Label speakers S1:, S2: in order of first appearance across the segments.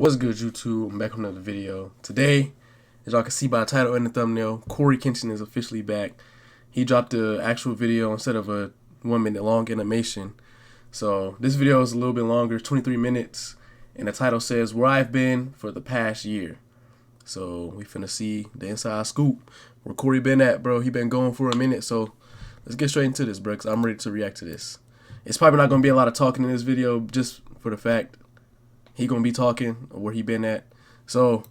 S1: What's good, YouTube? I'm back with another video. Today, as y'all can see by the title and the thumbnail, Coryxkenshin is officially back. He dropped the actual video instead of a 1 minute long animation. So this video is a little bit longer, 23 minutes, and the title says where I've been for the past year. So we finna see the inside scoop where Cory been at, bro. He been going for a minute, so let's get straight into this, bro, because I'm ready to react to this. It's probably not gonna be a lot of talking in this video, just for the fact he gonna be talking or where he been at. So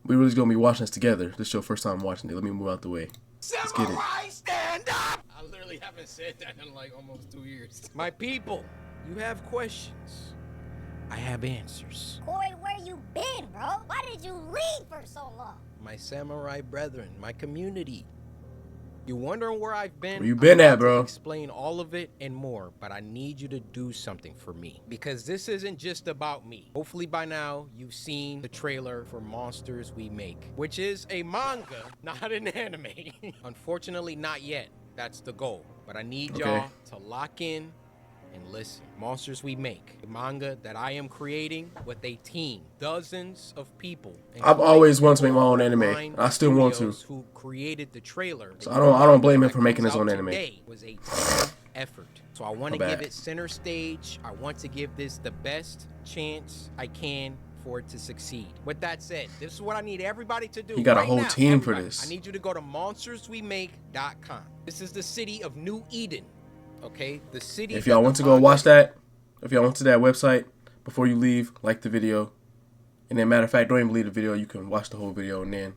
S1: we really gonna be watching this together. This is your first time watching it. Let me move out the way. Let's get it.
S2: Stand up! I literally haven't said that in like almost 2 years. My people, you have questions. I have answers.
S3: Cory, where you been, bro? Why did you leave for so long?
S2: My samurai brethren, my community. You wondering where I've been?
S1: Where you been at,
S2: I'm about
S1: bro?
S2: to explain all of it and more, but I need you to do something for me because this isn't just about me. Hopefully by now you've seen the trailer for Monsters We Make, which is a manga, not an anime. Unfortunately, not yet. That's the goal. But I need y'all to lock in and listen. Monsters We Make, a manga that I am creating with a team, dozens of people.
S1: I've always wanted to make my own anime. I still want to.
S2: Who created the trailer?
S1: So I don't blame him for making his own anime.
S2: Was a team effort. So I want to give it center stage. I want to give this the best chance I can for it to succeed. With that said, this is what I need everybody to do.
S1: He got a
S2: right
S1: whole
S2: now,
S1: team for
S2: everybody.
S1: this.
S2: I need you to go to monsterswemake.com. This is the city of New Eden. Okay, the city.
S1: If y'all want to go watch that, if y'all went to that website, before you leave, like the video. And then, matter of fact, don't even leave the video. You can watch the whole video and then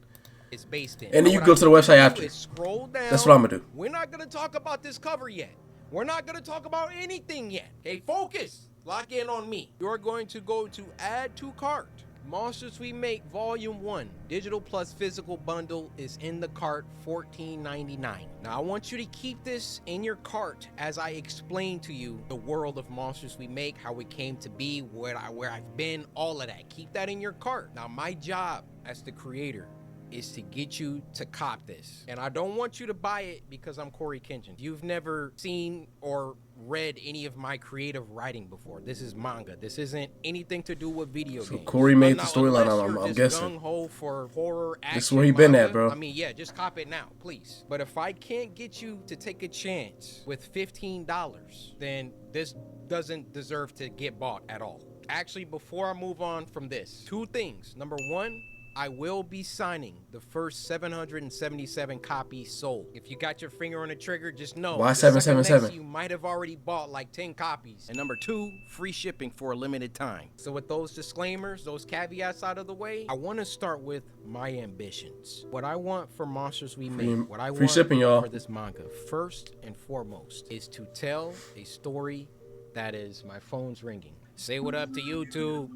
S2: it's based in.
S1: And then you go to the website after.
S2: Scroll down.
S1: That's what I'm gonna do.
S2: We're not gonna talk about this cover yet. We're not gonna talk about anything yet. Okay, focus. Lock in on me. You're going to go to add to cart. Monsters We Make Volume 1, digital plus physical bundle is in the cart, $14.99. Now, I want you to keep this in your cart as I explain to you the world of Monsters We Make, how it came to be, where I've been, all of that. Keep that in your cart. Now, my job as the creator is to get you to cop this. And I don't want you to buy it because I'm Coryxkenshin. You've never seen or read any of my creative writing before. This is manga. This isn't anything to do with video games.
S1: Cory made the storyline, I'm guessing.
S2: Gung-ho for horror, action,
S1: this is where he been
S2: manga.
S1: at, bro.
S2: I mean, yeah, just cop it now, please. But if I can't get you to take a chance with $15, then this doesn't deserve to get bought at all. Actually, before I move on from this, two things. Number one, I will be signing the first 777 copies sold. If you got your finger on the trigger, just know.
S1: Why 777?
S2: You might have already bought like 10 copies. And number two, free shipping for a limited time. So with those disclaimers, those caveats out of the way, I want to start with my ambitions. What I want for Monsters We Make, what I want
S1: shipping, y'all.
S2: for this manga, first and foremost, is to tell a story that is, my phone's ringing. Say what up to YouTube.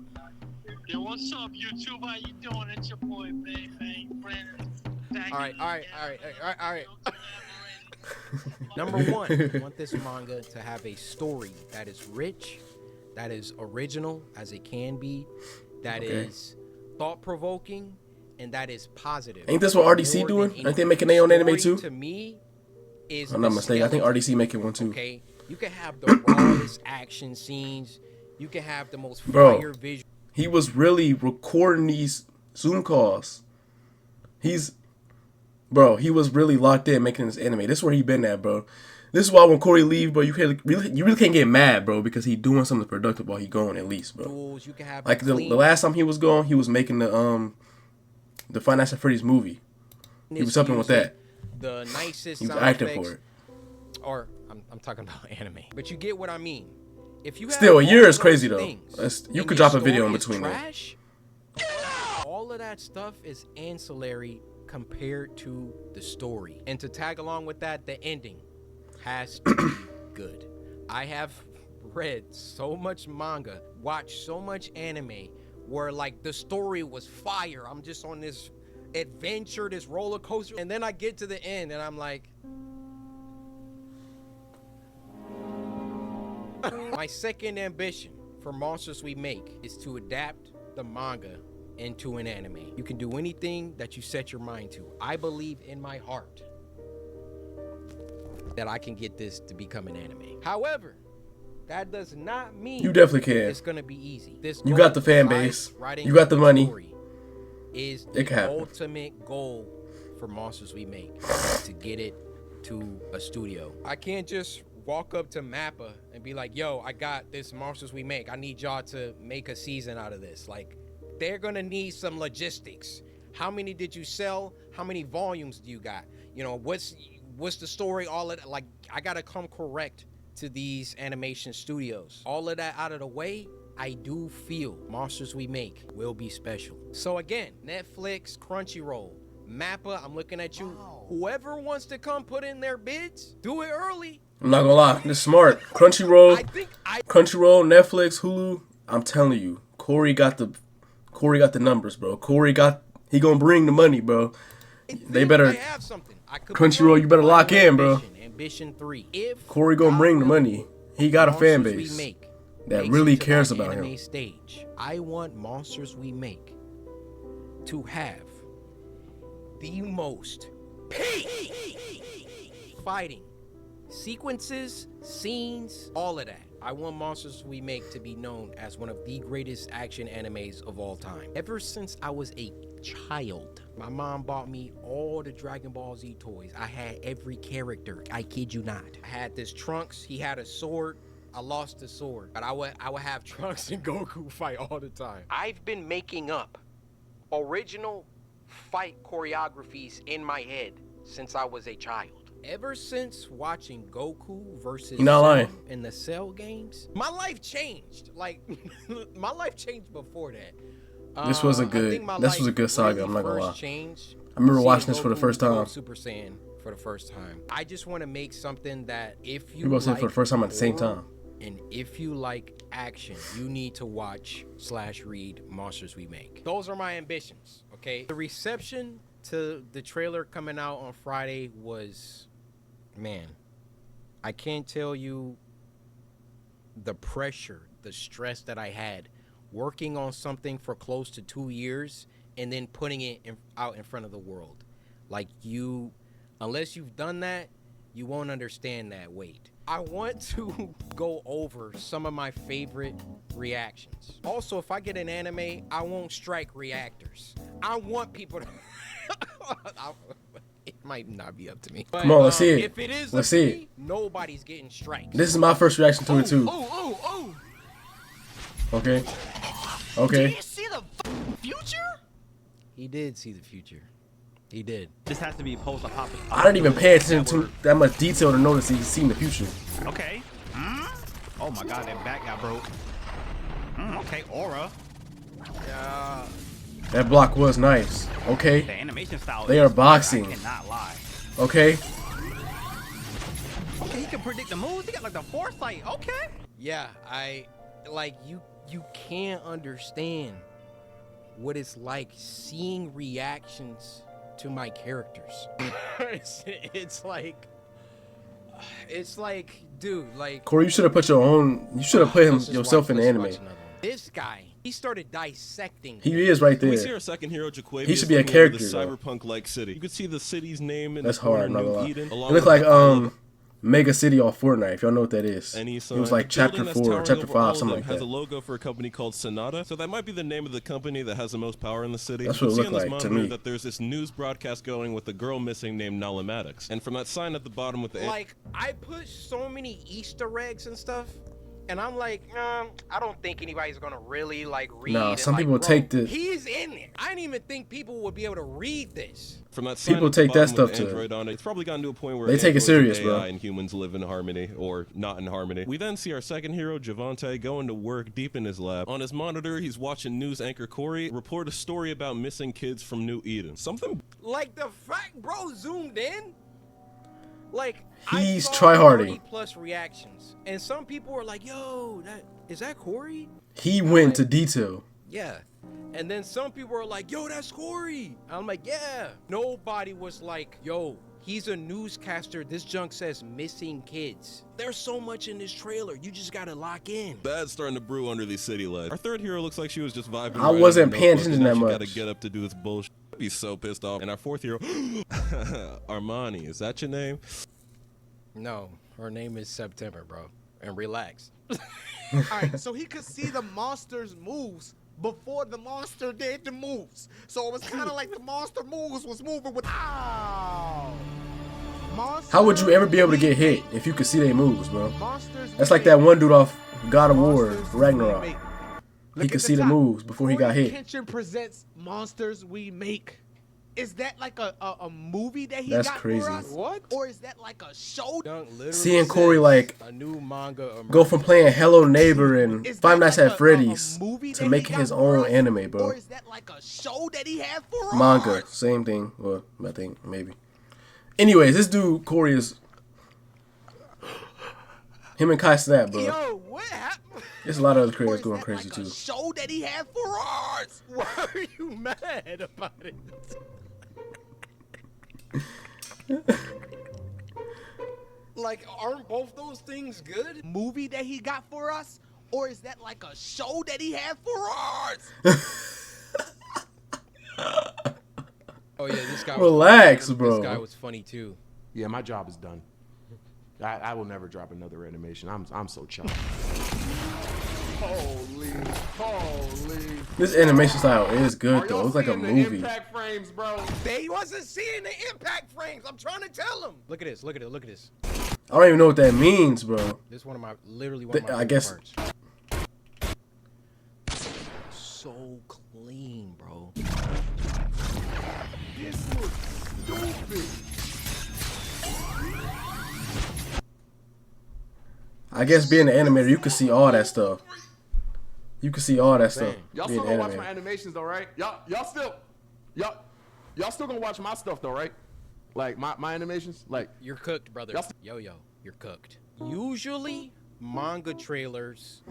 S4: Yo, what's up, YouTube? How you doing? It's your boy, Baby Brandon.
S2: All right. Number one, I want this manga to have a story that is rich, that is original as it can be, that is thought-provoking, and that is positive.
S1: Ain't this what RDC doing? Ain't they making their own anime too?
S2: To me, is
S1: I'm not mistaken. I think RDC making one too.
S2: Okay, you can have the rawest action scenes. You can have the most fire visual.
S1: He was really recording these Zoom calls. He was really locked in making this anime. This is where he been at, bro. This is why when Cory leave, bro, you really can't get mad, bro, because he doing something productive while he going at least, bro.
S2: You can have
S1: like the last time he was gone, he was making the Five Nights at Freddy's movie. He was helping with that.
S2: The nicest.
S1: He was acting for it.
S2: Or I'm talking about anime, but you get what I mean. If you
S1: still, a year is crazy though. You could drop a video in between them.
S2: All of that stuff is ancillary compared to the story. And to tag along with that, the ending has to be good. I have read so much manga, watched so much anime where like the story was fire. I'm just on this adventure, this roller coaster, and then I get to the end and I'm like, my second ambition for Monsters We Make is to adapt the manga into an anime. You can do anything that you set your mind to. I believe in my heart that I can get this to become an anime. However, that does not mean
S1: You definitely can.
S2: it's gonna be easy. This
S1: You
S2: goal,
S1: got the fan base.
S2: writing
S1: You got the
S2: a
S1: money.
S2: story, is
S1: It can
S2: the
S1: happen.
S2: ultimate goal for Monsters We Make, to get it to a studio. I can't just walk up to Mappa and be like, yo, I got this Monsters We Make. I need y'all to make a season out of this. Like, they're gonna need some logistics. How many did you sell? How many volumes do you got? You know, what's the story? All of that. Like, I gotta come correct to these animation studios. All of that out of the way, I do feel Monsters We Make will be special. So again, Netflix, Crunchyroll, Mappa, I'm looking at you. Whoever wants to come put in their bids, do it early.
S1: I'm not gonna lie, this is smart. Crunchyroll, Netflix, Hulu. I'm telling you, Corey got the numbers, bro. He gonna bring the money, bro. They better.
S2: I have something. I could
S1: Crunchyroll, you better lock in, bro.
S2: Ambition 3. If
S1: Corey gonna bring the money. He got a fan
S2: Monsters We
S1: base
S2: Make
S1: that
S2: makes
S1: really
S2: it to
S1: cares
S2: that
S1: about
S2: anime
S1: him.
S2: stage, I want Monsters We Make to have the most fighting sequences, scenes, all of that. I want Monsters We Make to be known as one of the greatest action animes of all time. Ever since I was a child, my mom bought me all the Dragon Ball Z toys. I had every character. I kid you not. I had this Trunks. He had a sword. I lost the sword, but I would have Trunks and Goku fight all the time. I've been making up original fight choreographies in my head since I was a child. Ever since watching Goku versus
S1: You're not lying.
S2: Cell in the Cell games, my life changed. Like, my life changed before that.
S1: This was a
S2: I
S1: good.
S2: think my
S1: This was a
S2: life
S1: good saga.
S2: really
S1: I'm not gonna
S2: first
S1: lie.
S2: changed
S1: I remember
S2: seeing
S1: watching this for the
S2: Goku
S1: first
S2: go
S1: time.
S2: Super Saiyan for the first time. I just want to make something that if you
S1: We both said
S2: like
S1: it for the first time at the same
S2: horror,
S1: time.
S2: and if you like action, you need to watch/read Monsters We Make. Those are my ambitions, okay? The reception to the trailer coming out on Friday was, man, I can't tell you the pressure, the stress that I had working on something for close to 2 years and then putting it out in front of the world. Like, unless you've done that, you won't understand that weight. I want to go over some of my favorite reactions. Also, if I get an anime, I won't strike reactors. I want people to... It might not be up to me.
S1: Come on, let's see it.
S2: If it is
S1: Let's
S2: up to
S1: see
S2: me,
S1: it.
S2: nobody's getting strikes.
S1: This is my first reaction to it too.
S4: Oh.
S1: Okay. Okay.
S4: Did you see the future?
S2: He did see the future. He did.
S5: This has to be post-apocalyptic.
S1: I didn't even pay attention to that much detail to notice he's seen the future.
S5: Okay. Oh my god, that back got broke. Okay, aura.
S2: Yeah.
S1: That block was nice.
S5: The
S1: Okay.
S5: animation style.
S1: They
S5: is
S1: are
S5: good,
S1: boxing.
S5: I cannot lie.
S1: Okay.
S5: Okay, he can predict the moves. He got like the foresight. Okay.
S2: Yeah, you can't understand what it's like seeing reactions to my characters. it's like, dude, like,
S1: Corey, you should have put your own. You should have put
S2: let's just
S1: yourself in the
S2: let's
S1: anime.
S2: watch another one. This guy, he started dissecting.
S1: He is right
S6: We see
S1: there.
S6: our second hero, Jaquavius,
S1: He should be a
S6: looking over the
S1: character, though.
S6: cyberpunk-like city. You can see the city's name in
S1: That's
S6: the corner
S1: hard.
S6: of
S1: Not gonna
S6: New
S1: lie.
S6: Eden.
S1: It
S6: along
S1: looked
S6: with
S1: like Mega City off Fortnite. If y'all know what that is.
S6: any
S1: It
S6: sign.
S1: was like
S6: The
S1: chapter
S6: building that's
S1: 4 or
S6: towering
S1: chapter
S6: over all
S1: 5,
S6: of
S1: something
S6: them
S1: like
S6: has
S1: that.
S6: a logo for a company called Sonata, so that might be the name of the company that has the most power in the city.
S1: That's
S6: You
S1: what
S6: can
S1: it
S6: see on
S1: looked
S6: this
S1: like to
S6: monitor
S1: me.
S6: that there's this news broadcast going with a girl missing named Nalamatics, and from that sign at the bottom with the
S2: Like, I put so many Easter eggs and stuff, and I'm like, I don't think anybody's gonna really like read.
S1: Nah,
S2: and,
S1: some
S2: like,
S1: people
S2: bro,
S1: take the-
S2: He's in there. I didn't even think people would be able to read this.
S6: From that sign
S1: People
S6: at the
S1: take that
S6: bottom with
S1: stuff to-
S6: Android on it, it's probably gotten to a point where
S1: They take it
S6: androids and
S1: serious, bro.
S6: AI and humans live in harmony, or not in harmony. We then see our second hero, Javante, going to work deep in his lab. On his monitor, he's watching news anchor Corey report a story about missing kids from New Eden. Something
S2: Like, the fact bro zoomed in, like,
S1: He's
S2: I saw
S1: tryharding.
S2: 30+ reactions, and some people were like, yo, is that Corey?
S1: He went to detail.
S2: Yeah. And then some people are like, yo, that's Corey. I'm like, yeah. Nobody was like, yo, he's a newscaster. This junk says missing kids. There's so much in this trailer. You just gotta lock in.
S6: bad's starting to brew under these city lights. Our third hero looks like she was just vibing.
S1: I
S6: right
S1: wasn't
S6: in the
S1: paying
S6: notebook,
S1: attention
S6: and now
S1: that
S6: she gotta
S1: much.
S6: get up to do this bullshit. I'd be so pissed off. And our fourth hero, Armani, is that your name?
S2: No, her name is September, bro. and relax.
S7: All right, so he could see the monster's moves before the monster did the moves. So it was kind of like the monster moves was moving with. Ow!
S1: How would you ever be able to get hit if you could see their moves, bro? That's like that one dude off God of War, Ragnarok. He could see the moves before he got hit.
S7: Coryxkenshin presents Monsters We Make. Is that like a movie that he
S1: That's
S7: got
S1: crazy.
S7: for us? What? Or is that like a show?
S1: Seeing Corey like
S2: a new manga
S1: go from playing Hello Neighbor and
S7: Is
S1: Five
S7: that
S1: Nights
S7: like
S1: at Freddy's
S7: movie
S1: to
S7: that he
S1: making
S7: got
S1: his
S7: for
S1: own
S7: us?
S1: anime, bro.
S7: Or is that like a show that he had for us?
S1: Manga, same thing. Well, I think maybe. Anyways, this dude Corey is him and Kai Snap, bro.
S7: Yo, what happened?
S1: There's a lot of other
S7: Or
S1: creators
S7: is
S1: going
S7: that
S1: crazy
S7: like
S1: too.
S7: a show that he had for us?
S2: Why are you mad about it? Like, aren't both those things good?
S7: Movie that he got for us? Or is that like a show that he had for us?
S2: Oh yeah, this guy.
S1: Relax,
S2: was,
S1: bro.
S2: This guy was funny too.
S8: Yeah, my job is done. I will never drop another animation. I'm so chuffed. Holy.
S1: This animation style is good
S8: Are
S1: though.
S8: y'all
S1: It's like a
S8: seeing the
S1: movie.
S8: impact frames, bro?
S2: They wasn't seeing the impact frames. I'm trying to tell him. Look at this. Look at it. Look at this.
S1: I don't even know what that means, bro.
S2: This is one of my literally one of my
S1: I guess.
S2: favorite parts. So clean, bro.
S8: This looks stupid.
S1: I guess being an animator, you can see all that stuff. You can see all that stuff.
S8: Y'all
S1: being
S8: still
S1: an
S8: gonna watch my
S1: animator.
S8: animations though, right? Y'all still gonna watch my stuff though, right? Like my animations, like
S2: You're cooked, brother.
S8: Y'all
S2: Yo, you're cooked. Usually, manga trailers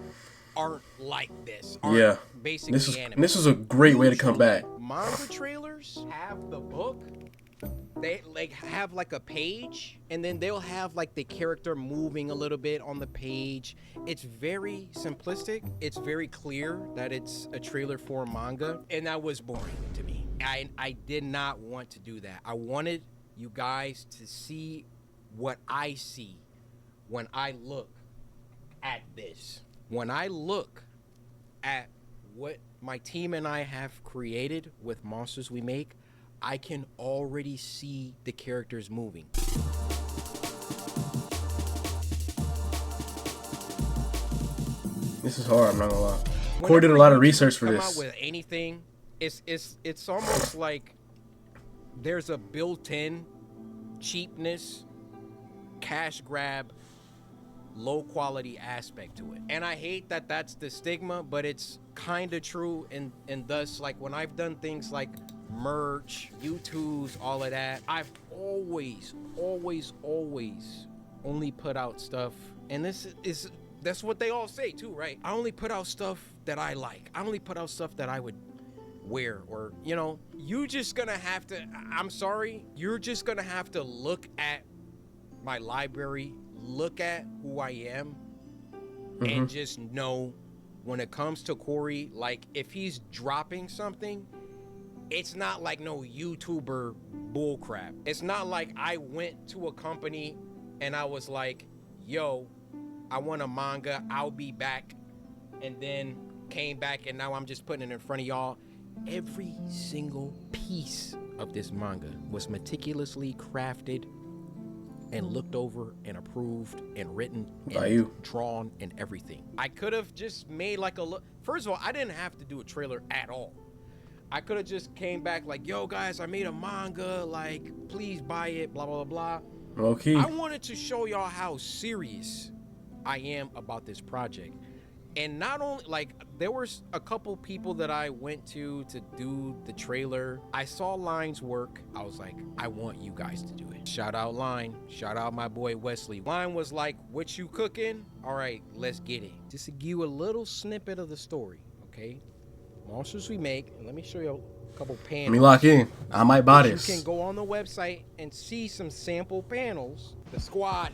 S2: aren't like this. Aren't
S1: Yeah.
S2: basically anime.
S1: This was a great way to come back.
S2: Manga trailers have the book. They like have like a page, and then they'll have like the character moving a little bit on the page. It's very simplistic. It's very clear that it's a trailer for a manga, and that was boring to me. I did not want to do that. I wanted you guys to see what I see when I look at this. When I look at what my team and I have created with Monsters We Make, I can already see the characters moving.
S1: This is hard, I'm not gonna lie. Corey did a lot of research for
S2: Come
S1: this.
S2: out with anything, it's almost like there's a built-in cheapness, cash grab, low quality aspect to it. And I hate that that's the stigma, but it's kind of true. And thus, like when I've done things like merch, YouTubes, all of that, I've always only put out stuff. And that's what they all say too, right? I only put out stuff that I like. I only put out stuff that I would wear, or, you know, you just gonna have to, I'm sorry, you're just gonna have to look at my library, look at who I am, and just know when it comes to Corey, like if he's dropping something, it's not like no YouTuber bullcrap. It's not like I went to a company and I was like, yo, I want a manga, I'll be back, and then came back and now I'm just putting it in front of y'all. Every single piece of this manga was meticulously crafted and looked over and approved and written and drawn and everything. I could have just made like a look. First of all, I didn't have to do a trailer at all. I could have just came back like, yo guys, I made a manga, like please buy it, blah, blah, blah, blah.
S1: Okay.
S2: I wanted to show y'all how serious I am about this project. And not only, like, there was a couple people that I went to do the trailer. I saw Line's work. I was like, I want you guys to do it. Shout out Line. Shout out my boy Wesley. Line was like, what you cooking? All right, let's get it. Just to give you a little snippet of the story, okay? Monsters We Make. And let me show you a couple panels.
S1: Let me lock in. I might buy this.
S2: You can go on the website and see some sample panels. The squad.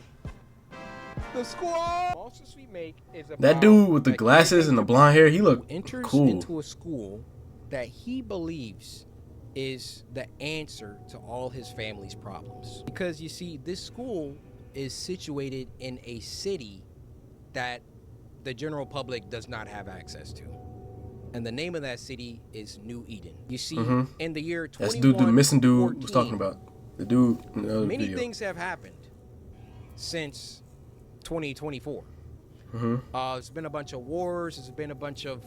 S2: The squad. Monsters We Make is about
S1: That dude with the glasses and the blonde hair, he looked
S2: enters
S1: cool.
S2: into a school that he believes is the answer to all his family's problems. Because you see, this school is situated in a city that the general public does not have access to. And the name of that city is New Eden. You see, in the year 2114,
S1: That's the missing dude was talking about. The dude in the other
S2: many
S1: video.
S2: things have happened since 2024. There's been a bunch of wars. There's been a bunch of,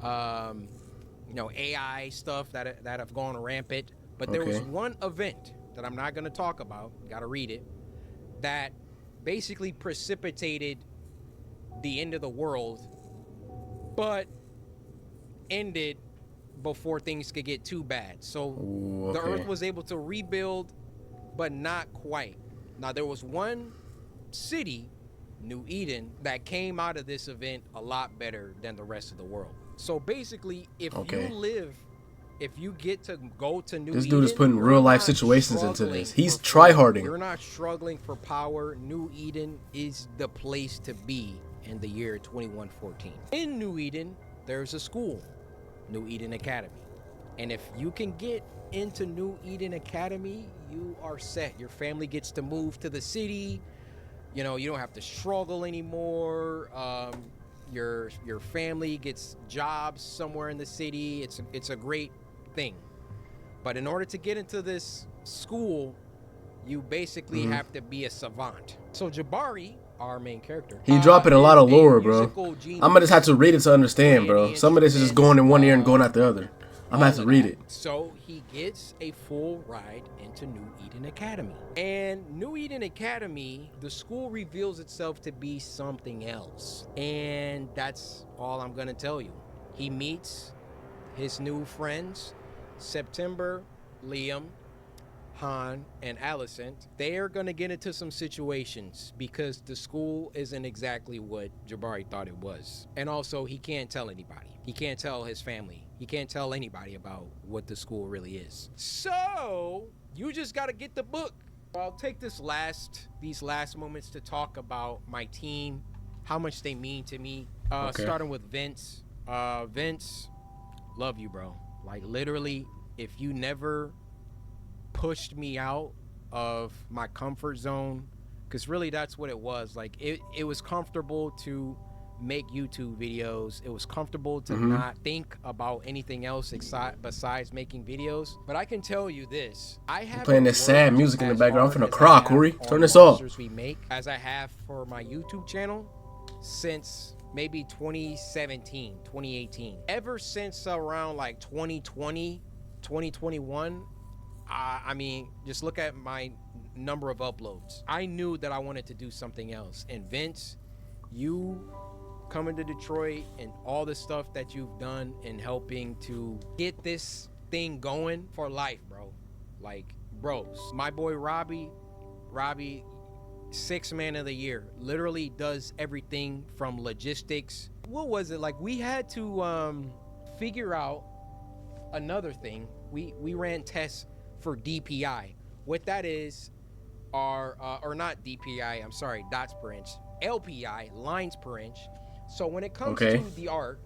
S2: AI stuff that have gone rampant. But there was one event that I'm not going to talk about. Got to read it. That basically precipitated the end of the world, but ended before things could get too bad. So the Earth was able to rebuild, but not quite. Now, there was one city, New Eden, that came out of this event a lot better than the rest of the world. So basically, if you get to go to New Eden,
S1: this dude is putting real life situations into this. He's tryharding.
S2: You're not struggling for power. New Eden is the place to be in the year 2114. In New Eden, there's a school, New Eden Academy. And if you can get into New Eden Academy, you are set. Your family gets to move to the city. You know, you don't have to struggle anymore. Your family gets jobs somewhere in the city. It's a great thing. But in order to get into this school, you basically have to be a savant. So Jabari, our main character,
S1: he dropping a lot of lore, bro. I'm gonna just have to read it to understand, bro. Some of this is just going in one ear and going out the other. I'm gonna have to read it.
S2: So he gets a full ride into New Eden Academy. And New Eden Academy, the school reveals itself to be something else. And that's all I'm gonna tell you. He meets his new friends, September, Liam, Han, and Alicent. They are going to get into some situations because the school isn't exactly what Jabari thought it was. And also, he can't tell anybody. He can't tell his family. He can't tell anybody about what the school really is. So, you just got to get the book. I'll take these last moments to talk about my team, how much they mean to me. Starting with Vince. Vince, love you, bro. Like, literally, if you never pushed me out of my comfort zone, because really that's what it was. Like, it was comfortable to make YouTube videos. It was comfortable to not think about anything else besides making videos. But I can tell you this, I have
S1: playing this sad music in the background. I'm finna cry, Corey. Turn this off.
S2: We make as I have for my YouTube channel since maybe 2017, 2018. Ever since around like 2020, 2021, I mean, just look at my number of uploads. I knew that I wanted to do something else. And Vince, you coming to Detroit and all the stuff that you've done in helping to get this thing going for life, bro. Like, bros. My boy Robbie, 6th man of the year, literally does everything from logistics. What was it? Like, we had to figure out another thing. We ran tests for DPI. What that is are or not DPI, I'm sorry, dots per inch, LPI, lines per inch. So when it comes to the art,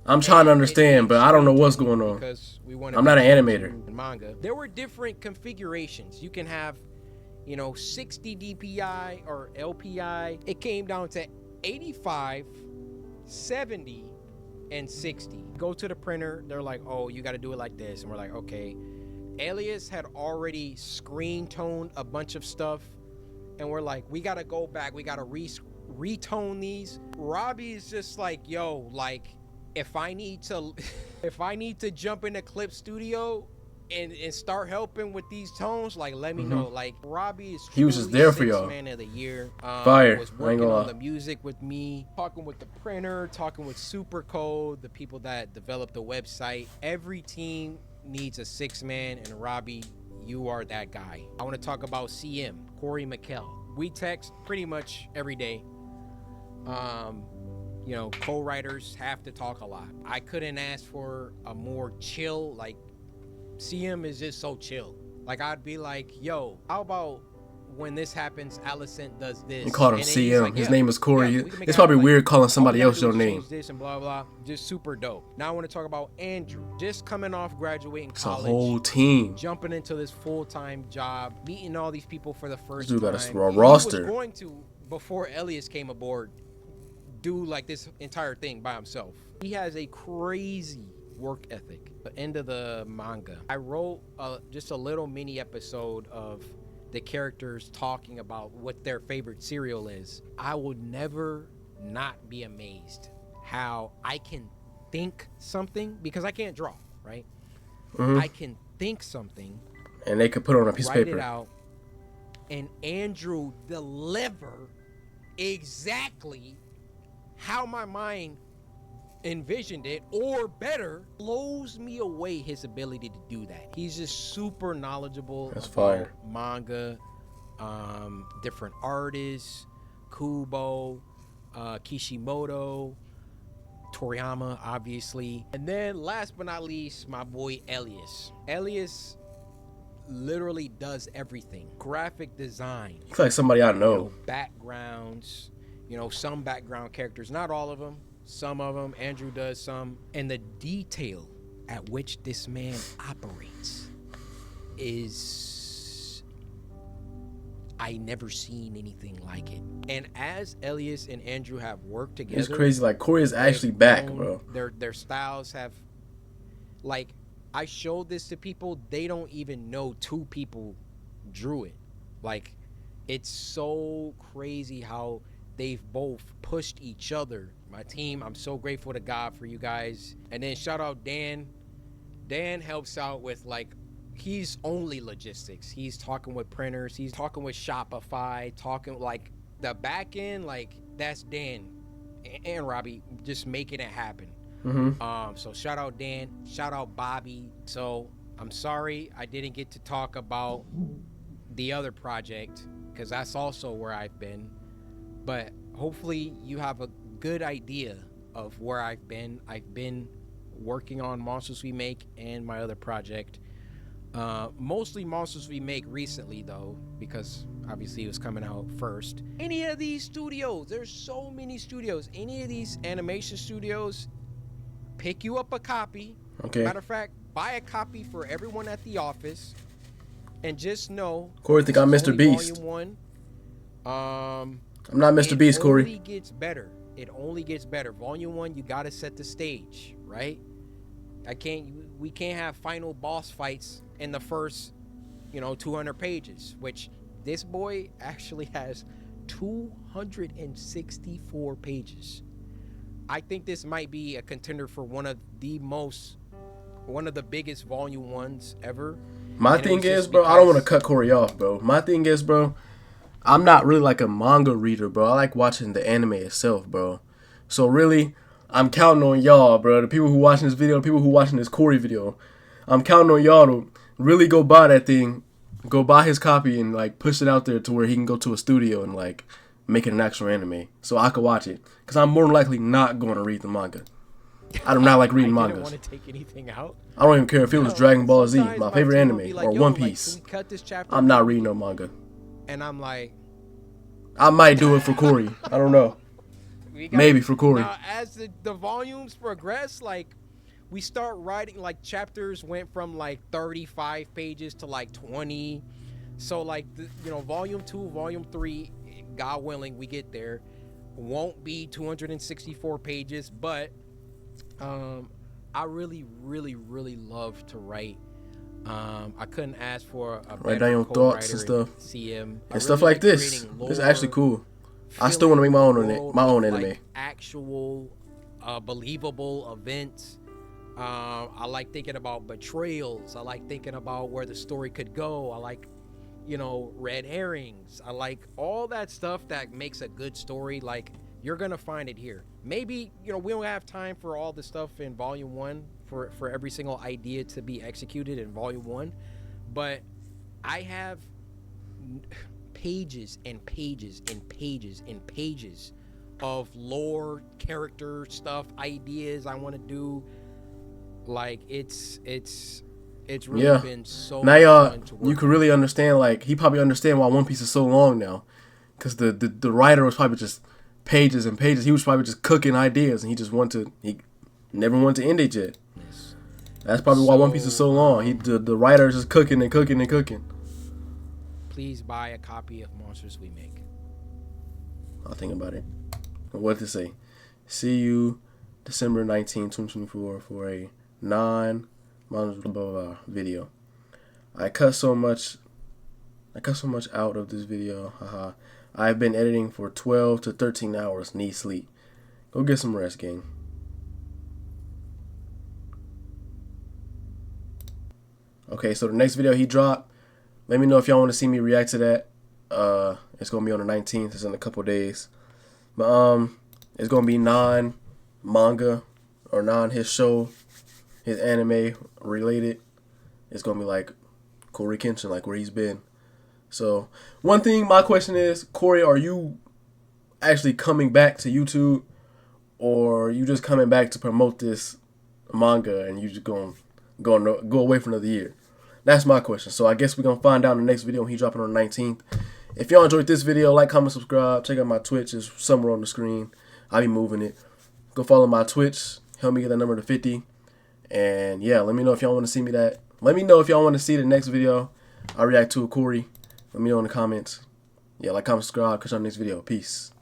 S1: I'm trying to understand, but I don't know what's going on.
S2: Because
S1: I'm not an animator.
S2: Manga. There were different configurations. You can have, 60 DPI or LPI. It came down to 85, 70, and 60. Go to the printer. They're like, oh, you got to do it like this. And we're like, okay. Alias had already screen toned a bunch of stuff. And we're like, we got to go back. We got to retone these. Robbie is just like, yo, like, if I need to jump into Clip Studio and start helping with these tones, like, let me know. Like, Robbie is
S1: he was just there for y'all.
S2: Man of the year.
S1: Fire.
S2: Was working on the music with me, talking with the printer, talking with Supercode, the people that developed the website. Every team needs a 6-man, and Robbie, you are that guy. I want to talk about CM, Corey McKell. We text pretty much every day. Co-writers have to talk a lot. I couldn't ask for a more chill, like, CM is just so chill. Like, I'd be like, yo, how about when this happens, Alicent does this?
S1: You called him CM. Like, his name is Corey. It's probably weird calling somebody else your name.
S2: This and blah, blah. Just super dope. Now I want to talk about Andrew. Just coming off graduating
S1: it's
S2: college.
S1: It's a whole team.
S2: Jumping into this full-time job, meeting all these people for the first
S1: time.
S2: Dude
S1: got a roster.
S2: He was going to, before Elias came aboard, do like this entire thing by himself. He has a crazy work ethic. The end of the manga, I wrote just a little mini episode of the characters talking about what their favorite cereal is. I will never not be amazed how I can think something, because I can't draw, right? I can think something
S1: and they could put it on a piece of
S2: write
S1: paper.
S2: it out, and Andrew deliver exactly how my mind envisioned it, or better. Blows me away his ability to do that. He's just super knowledgeable
S1: That's
S2: about
S1: fire.
S2: manga, different artists, Kubo, Kishimoto, Toriyama, obviously. And then last but not least, my boy Elias. Elias literally does everything. Graphic design,
S1: He's like somebody I
S2: you
S1: know.
S2: know, backgrounds, you know, some background characters, not all of them, some of them. Andrew does some. And the detail at which this man operates is, I never seen anything like it. And as Elias and Andrew have worked together,
S1: It's crazy. Like Corey is
S2: they've
S1: actually back,
S2: grown.
S1: bro.
S2: Their styles have, like, I showed this to people, they don't even know two people drew it. Like, it's so crazy how they've both pushed each other. My team, I'm so grateful to God for you guys. And then shout out Dan. Dan helps out with, like, he's only logistics. He's talking with printers. He's talking with Shopify, talking like the back end, like that's Dan and Robbie just making it happen. So shout out Dan, shout out Bobby. So I'm sorry I didn't get to talk about the other project, because that's also where I've been. But hopefully you have a good idea of where I've been. I've been working on Monsters We Make and my other project. Mostly Monsters We Make recently, though, because obviously it was coming out first. Any of these studios, there's so many studios. Any of these animation studios, pick you up a copy.
S1: Okay.
S2: Matter of fact, buy a copy for everyone at the office, and just know
S1: Corey think I'm
S2: this is
S1: Mr.
S2: only
S1: Beast.
S2: Volume 1.
S1: I'm not Mr. Beast,
S2: It
S1: Corey.
S2: only gets better. It only gets better. Volume 1, you gotta set the stage, right? We can't have final boss fights in the first, 200 pages, which this boy actually has 264 pages. I think this might be a contender for one of the biggest volume 1s ever.
S1: My
S2: And it
S1: thing
S2: was
S1: is,
S2: just
S1: bro, I don't want to
S2: because-
S1: cut Corey off, bro. My thing is, bro, I'm not really like a manga reader, bro. I like watching the anime itself, bro. So really, I'm counting on y'all, bro. The people who watching this video, the people who watching this Corey video, I'm counting on y'all to really go buy that thing, go buy his copy and like push it out there to where he can go to a studio and like make it an actual anime so I could watch it. Because I'm more than likely not going to read the manga. I do not like reading
S2: I
S1: mangas.
S2: didn't want to take anything out.
S1: I don't even care if it was Dragon Ball Z,
S2: Sometimes
S1: my favorite
S2: team will
S1: anime,
S2: be like,
S1: or
S2: "Yo,
S1: One
S2: like, can
S1: Piece.
S2: we cut this chapter?"
S1: I'm not reading no manga.
S2: And I'm like,
S1: I might do it for Corey. I don't know.
S2: we got-
S1: Maybe for Corey.
S2: Now, as the volumes progress, like, we start writing, like, chapters went from like 35 pages to like 20. So like, volume 2, volume 3, God willing, we get there, won't be 264 pages, but I really, really, really love to write. I couldn't ask for a better
S1: down your thoughts and
S2: co-writer
S1: stuff.
S2: than CM. I
S1: And stuff
S2: really
S1: like this.
S2: creating
S1: This is
S2: lore,
S1: actually cool. I still want to make my
S2: filling the
S1: own
S2: world
S1: my own
S2: with,
S1: anime.
S2: like, actual believable events. I like thinking about betrayals. I like thinking about where the story could go. I like, red herrings. I like all that stuff that makes a good story. Like, you're gonna find it here. Maybe we don't have time for all the stuff in volume 1 for every single idea to be executed in volume 1, but I have pages and pages and pages and pages of lore, character stuff, ideas I want to do. Like, it's really
S1: Yeah.
S2: been so
S1: Now y'all,
S2: fun to work
S1: you can really understand, like, he probably understand why One Piece is so long now. Because the writer was probably just pages and pages. He was probably just cooking ideas and he never wanted to end it yet.
S2: Yes.
S1: That's probably why One Piece is so long. The writer is just cooking and cooking and cooking.
S2: Please buy a copy of Monsters We Make.
S1: I'll think about it. What to say. See you December 19, 2024 for a non-manga video. I cut so much out of this video. Haha. I've been editing for 12 to 13 hours. Need sleep. Go get some rest, gang. Okay, so the next video he dropped, let me know if y'all want to see me react to that. It's gonna be on the 19th. It's in a couple days. But it's gonna be non-manga or non-his show, his anime related. It's gonna be like Coryxkenshin, like where he's been. So one thing, my question is, Cory, are you actually coming back to YouTube, or are you just coming back to promote this manga and you just go away for another year? That's my question. So I guess we're gonna find out in the next video when he dropping on the 19th. If y'all enjoyed this video, like, comment, subscribe. Check out my Twitch. It's somewhere on the screen. I'll be moving it. Go follow my Twitch. Help me get that number to 50. And yeah, let me know if y'all want to see me that. Let me know if y'all want to see the next video I react to a Cory. Let me know in the comments. Yeah, like, comment, subscribe. Catch you on the next video. Peace.